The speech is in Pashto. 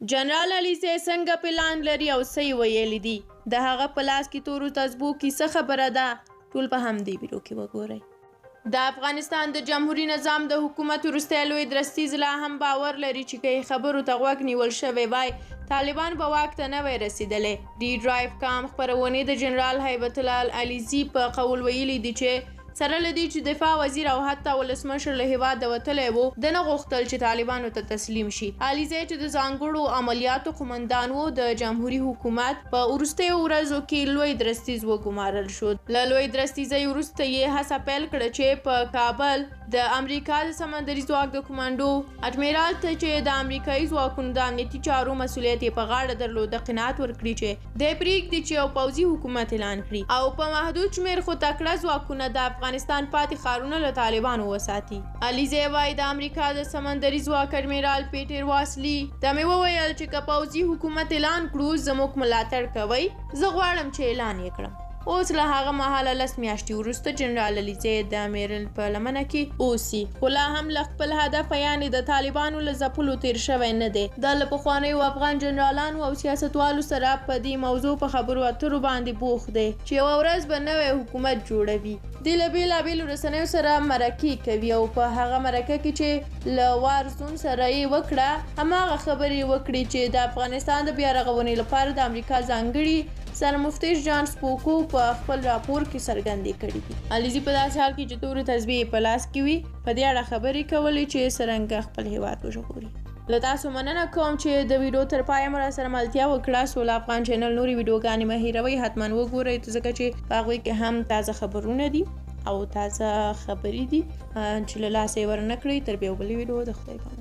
جنرال علیزی څنګه پلان لري او څه یې ویلي دي د هغه په لاس کې تورو تسبو کې څه خبره ده ټول په همدې ویډیو کې وګورئ د افغانستان د جمهوریت نظام د حکومت وروستی لوی درستیز لا هم باور لري چې که خبرو ته غوږ نیول شوی وای طالبان به واک ته نه وای رسېدلی ډي ډرایو کام خپرونې د جنرال هیبت الله علیزي په قول ویلي دي چې سره له دې چې دفاع وزیر او حتی ولسمشر له هېواده وتلی و ده نه غوښتل چې طالبانو ته تسلیم شي علیزی چې د ځانګړو عملیاتو قمندان و د جمهوري حکومت په وروستیو ورځو کې لوی درستیز وګمارل شو له لوی درستیزۍ وروسته یې هڅه پیل کړه چې په کابل د امریکا د سمندري ځواک د کمانډو اډمیرال ته چې د امریکایي ځواکونو د امنیتي چارو مسؤلیت یې په غاړه درلوده قناعت ورکړي چې دی پرېږدي چې یو پوځي حکومت اعلان کړي او په محدود شمېر خو تکړه ځواکونه د افغانستان پاتې ښارونه له طالبانو وساتي علیزی وایي د امریکا د سمندري ځواک اډمیرال پیټر واسلي ته مې وویل چې که پوځي حکومت اعلان کړو زموږ ملاتړ کوئ زه غواړم چې اعلان یې کړم اوس له هغه مهاله 10 میاشتې وروسته جنرال علیزی د میرل په لمنه کې اوسي خو لا هم له خپل هدف یعنې د طالبانو له ځپلو تیر شوی نه دی دا له پخوانیو افغان جنرالانو او سیاستوالو سره په دې موضوع په خبرو اترو باندې بوخت دی چې یوه ورځ به نوی حکومت جوړوي دوی له بېلابېلو رسنیو سره مرکې کوي او په هغه مرکه کې چې له وارزون سره یې وکړه هماغه خبرې وکړي چې د افغانستان د بیا رغونې لپاره د امریکا ځانګړي سرمفتش جان سپوکو په خپل راپور کې څرګندې کړي دي علیزي په داسې حال کې چې تورې تسبیح په لاس کې وي په دې اړه خبرې کولې چې څرنګه خپل هېواد وژغوري له تاسو مننه کوم چې د ویډیو تر پایه مو راسره ملتیا وکړه سوله افغان چینل نورې ویډیوګانې مه هېروئ حتما وګورئ ځکه چې په هغوی کې هم تازه خبرونه دي او تازه خبرې دي چې له لاسه یې ورنه کړئ تر بیا بلې ویډیو د خدای په امان